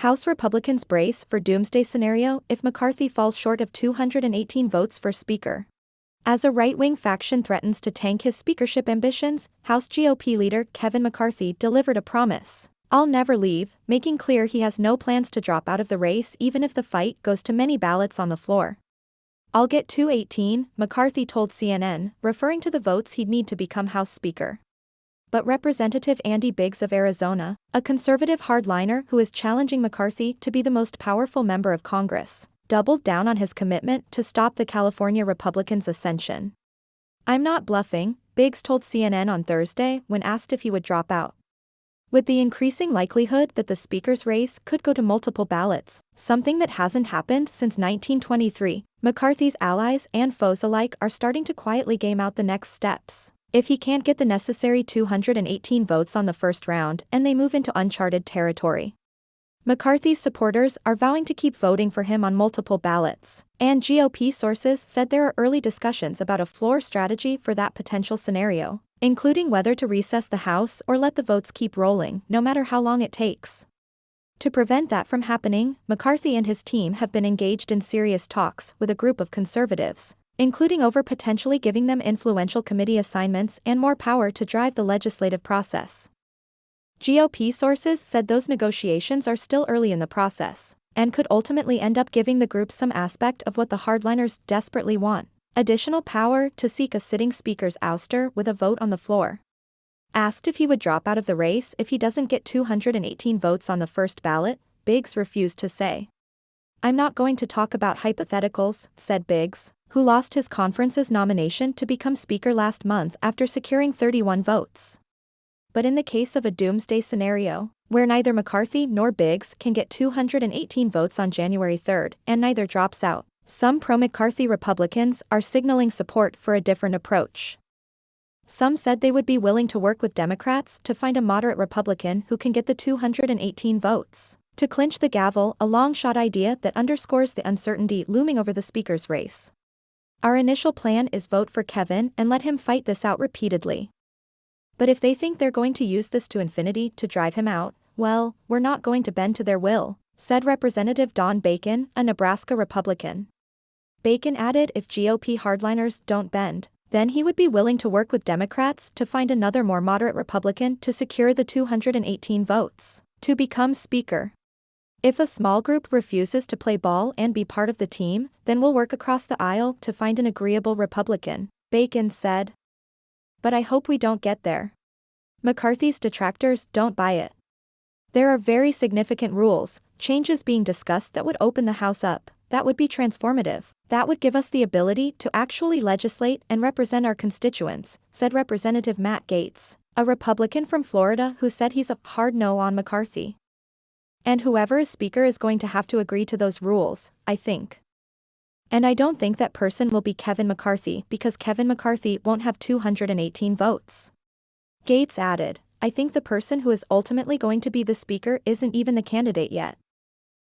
House Republicans brace for doomsday scenario if McCarthy falls short of 218 votes for Speaker. As a right-wing faction threatens to tank his speakership ambitions, House GOP leader Kevin McCarthy delivered a promise: "I'll never leave," making clear he has no plans to drop out of the race even if the fight goes to many ballots on the floor. "I'll get 218, McCarthy told CNN, referring to the votes he'd need to become House Speaker. But Representative Andy Biggs of Arizona, a conservative hardliner who is challenging McCarthy to be the most powerful member of Congress, doubled down on his commitment to stop the California Republicans' ascension. "I'm not bluffing," Biggs told CNN on Thursday when asked if he would drop out. With the increasing likelihood that the Speaker's race could go to multiple ballots, something that hasn't happened since 1923, McCarthy's allies and foes alike are starting to quietly game out the next steps. If he can't get the necessary 218 votes on the first round and they move into uncharted territory. McCarthy's supporters are vowing to keep voting for him on multiple ballots, and GOP sources said there are early discussions about a floor strategy for that potential scenario, including whether to recess the House or let the votes keep rolling, no matter how long it takes. To prevent that from happening, McCarthy and his team have been engaged in serious talks with a group of conservatives, including over potentially giving them influential committee assignments and more power to drive the legislative process. GOP sources said those negotiations are still early in the process, and could ultimately end up giving the group some aspect of what the hardliners desperately want: additional power to seek a sitting speaker's ouster with a vote on the floor. Asked if he would drop out of the race if he doesn't get 218 votes on the first ballot, Biggs refused to say. "I'm not going to talk about hypotheticals," said Biggs, who lost his conference's nomination to become Speaker last month after securing 31 votes. But in the case of a doomsday scenario, where neither McCarthy nor Biggs can get 218 votes on January 3rd and neither drops out, some pro-McCarthy Republicans are signaling support for a different approach. Some said they would be willing to work with Democrats to find a moderate Republican who can get the 218 votes to clinch the gavel, a long-shot idea that underscores the uncertainty looming over the Speaker's race. "Our initial plan is vote for Kevin and let him fight this out repeatedly. But if they think they're going to use this to infinity to drive him out, well, we're not going to bend to their will," said Representative Don Bacon, a Nebraska Republican. Bacon added if GOP hardliners don't bend, then he would be willing to work with Democrats to find another more moderate Republican to secure the 218 votes to become Speaker. "If a small group refuses to play ball and be part of the team, then we'll work across the aisle to find an agreeable Republican," Bacon said. "But I hope we don't get there. McCarthy's detractors don't buy it. There are very significant rules changes being discussed that would open the House up, that would be transformative, that would give us the ability to actually legislate and represent our constituents," said Representative Matt Gaetz, a Republican from Florida who said he's a hard no on McCarthy. "And whoever is Speaker is going to have to agree to those rules, I think. And I don't think that person will be Kevin McCarthy because Kevin McCarthy won't have 218 votes." Gaetz added, "I think the person who is ultimately going to be the Speaker isn't even the candidate yet."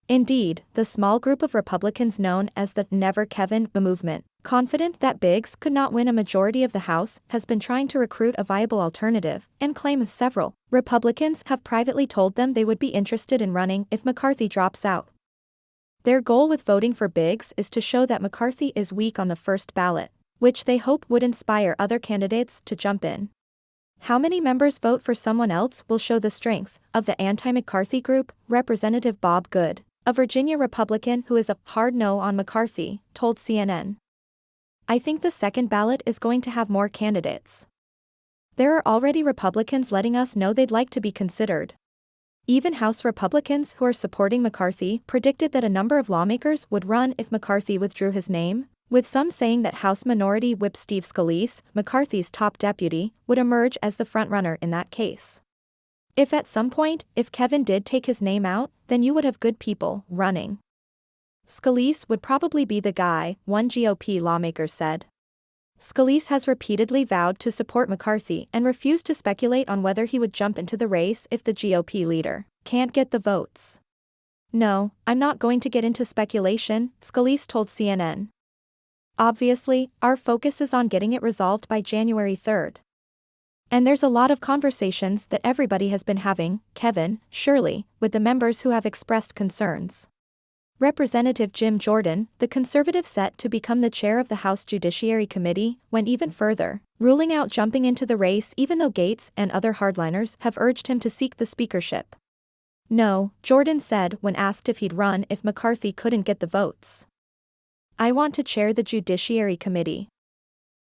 Indeed, the small group of Republicans known as the Never Kevin movement, confident that Biggs could not win a majority of the House, has been trying to recruit a viable alternative, and claims several Republicans have privately told them they would be interested in running if McCarthy drops out. Their goal with voting for Biggs is to show that McCarthy is weak on the first ballot, which they hope would inspire other candidates to jump in. How many members vote for someone else will show the strength of the anti-McCarthy group, Representative Bob Good, a Virginia Republican who is a hard no on McCarthy, told CNN. "I think the second ballot is going to have more candidates. There are already Republicans letting us know they'd like to be considered." Even House Republicans who are supporting McCarthy predicted that a number of lawmakers would run if McCarthy withdrew his name, with some saying that House Minority Whip Steve Scalise, McCarthy's top deputy, would emerge as the frontrunner in that case. If at some point, if Kevin did take his name out, then you would have good people running. Scalise would probably be the guy, one GOP lawmaker said. Scalise has repeatedly vowed to support McCarthy and refused to speculate on whether he would jump into the race if the GOP leader can't get the votes. "No, I'm not going to get into speculation," Scalise told CNN. "Obviously, our focus is on getting it resolved by January 3rd. And there's a lot of conversations that everybody has been having, Kevin, Shirley, with the members who have expressed concerns. Representative Jim Jordan, the conservative set to become the chair of the House Judiciary Committee, went even further, ruling out jumping into the race even though Gaetz and other hardliners have urged him to seek the speakership. No, Jordan said when asked if he'd run if McCarthy couldn't get the votes. I want to chair the Judiciary Committee.